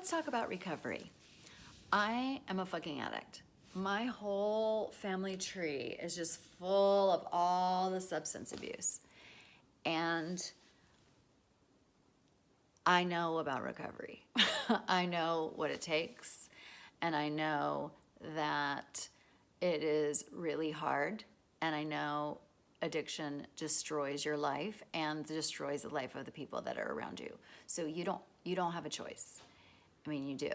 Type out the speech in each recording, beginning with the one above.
let's talk about recovery. I am a fucking addict. My whole family tree is just full of all the substance abuse. And I know about recovery. I know what it takes. And I know that it is really hard. And I know addiction destroys your life and destroys the life of the people that are around you. So you don't have a choice. I mean, you do,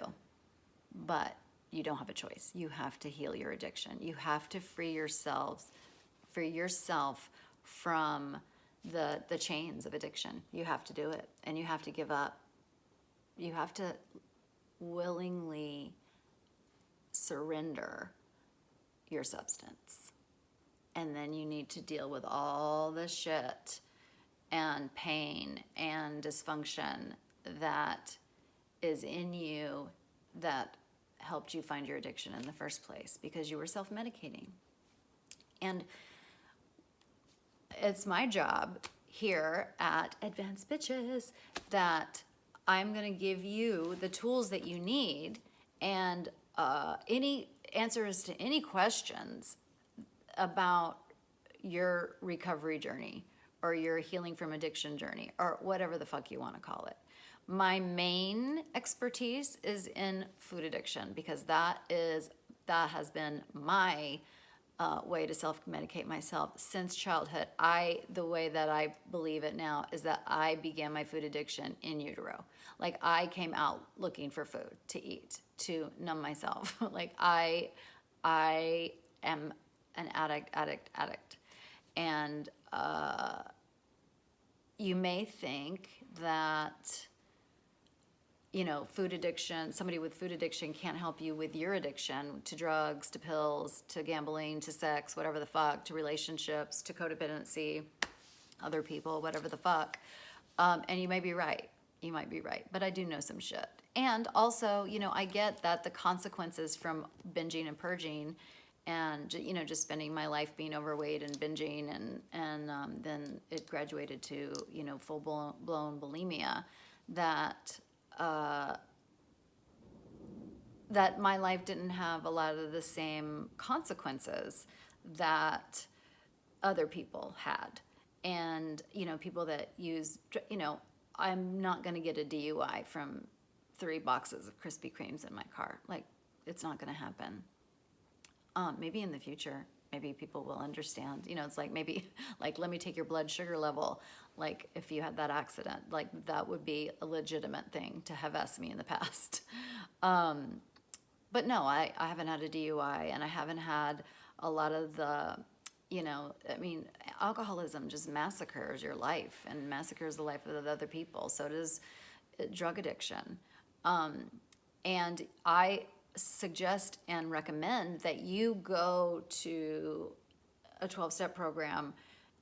but you don't have a choice. You have to heal your addiction. You have to free yourself from the chains of addiction. You have to do it, and you have to give up. You have to willingly surrender your substance. And then you need to deal with all the shit and pain and dysfunction that is in you that helped you find your addiction in the first place because you were self-medicating. And it's my job here at Advanced Bitches that I'm going to give you the tools that you need and any answers to any questions about your recovery journey or your healing from addiction journey or whatever the fuck you want to call it. My main expertise is in food addiction because that has been my way to self-medicate myself since childhood. The way that I believe it now is that I began my food addiction in utero. Like I came out looking for food to eat, to numb myself. Like I am an addict. And you may think that, you know, food addiction, somebody with food addiction can't help you with your addiction to drugs, to pills, to gambling, to sex, whatever the fuck, to relationships, to codependency, other people, whatever the fuck. And you may be right. You might be right. But I do know some shit. And also, you know, I get that the consequences from binging and purging and, you know, just spending my life being overweight and binging and then it graduated to, you know, full-blown bulimia, that my life didn't have a lot of the same consequences that other people had. And, you know, people that use, you know, I'm not going to get a DUI from 3 boxes of Krispy Kremes in my car. Like, it's not going to happen. Maybe in the future, maybe people will understand. You know, it's like maybe, like, let me take your blood sugar level. Like, if you had that accident, like, that would be a legitimate thing to have asked me in the past. But no, I haven't had a DUI, and I haven't had a lot of the, you know, I mean, alcoholism just massacres your life and massacres the life of the other people. So does drug addiction. And I suggest and recommend that you go to a 12-step program,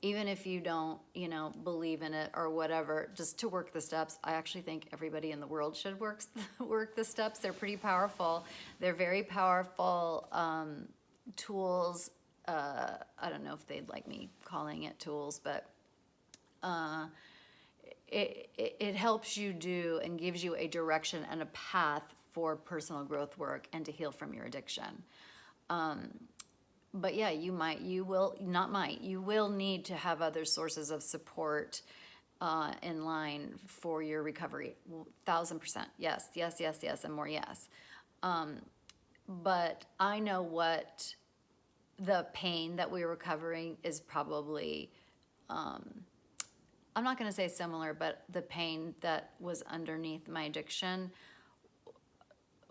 even if you don't, you know, believe in it or whatever, just to work the steps. I actually think everybody in the world should work the steps. They're pretty powerful. They're very powerful tools. I don't know if they'd like me calling it tools, but it helps you do and gives you a direction and a path for personal growth work and to heal from your addiction. But yeah, you will need to have other sources of support in line for your recovery. 1,000%. Yes, yes, yes, yes, and more yes. But I know what the pain that we were covering is probably, I'm not going to say similar, but the pain that was underneath my addiction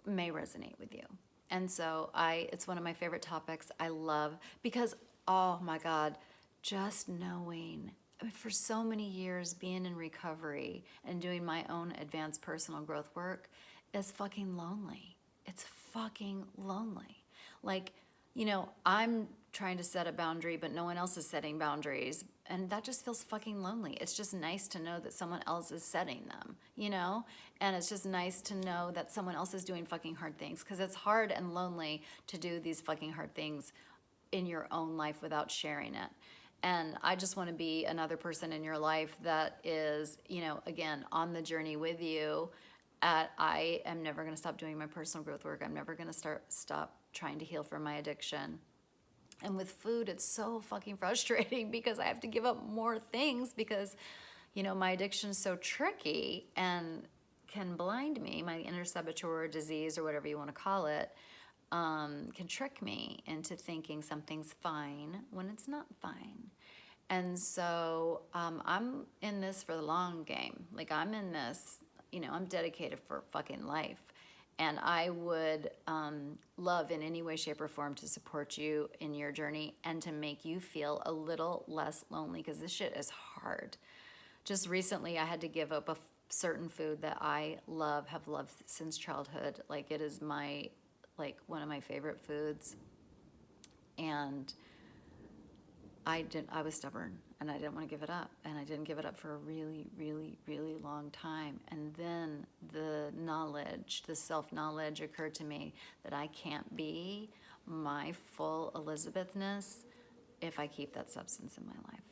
may resonate with you. And so it's one of my favorite topics. I love, because, oh my God, just knowing, I mean, for so many years being in recovery and doing my own advanced personal growth work is fucking lonely. It's fucking lonely. Like, you know, I'm trying to set a boundary, but no one else is setting boundaries. And that just feels fucking lonely. It's just nice to know that someone else is setting them, you know? And it's just nice to know that someone else is doing fucking hard things, because it's hard and lonely to do these fucking hard things in your own life without sharing it. And I just want to be another person in your life that is, you know, again, on the journey with you, I am never going to stop doing my personal growth work. I'm never going to stop trying to heal from my addiction. And with food, it's so fucking frustrating because I have to give up more things because, you know, my addiction is so tricky and can blind me. My inner saboteur disease, or whatever you want to call it, can trick me into thinking something's fine when it's not fine. And so I'm in this for the long game. Like, I'm in this, you know, I'm dedicated for fucking life. And I would love in any way, shape, or form to support you in your journey and to make you feel a little less lonely, because this shit is hard. Just recently, I had to give up a certain food that I love, have loved since childhood. Like, it is my, like, one of my favorite foods. And I was stubborn and I didn't want to give it up. And I didn't give it up for a really, really, really long time. And then the knowledge, the self-knowledge occurred to me that I can't be my full Elizabethness if I keep that substance in my life.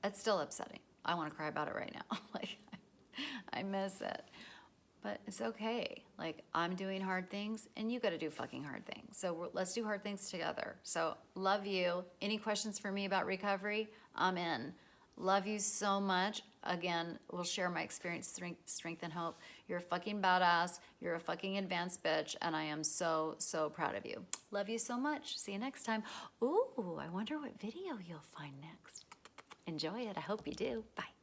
It's still upsetting. I want to cry about it right now. Like, I miss it. But it's okay. Like, I'm doing hard things and you got to do fucking hard things. So let's do hard things together. So love you. Any questions for me about recovery? I'm in. Love you so much. Again, we'll share my experience, strength, and hope. You're a fucking badass. You're a fucking advanced bitch. And I am so, so proud of you. Love you so much. See you next time. Ooh, I wonder what video you'll find next. Enjoy it. I hope you do. Bye.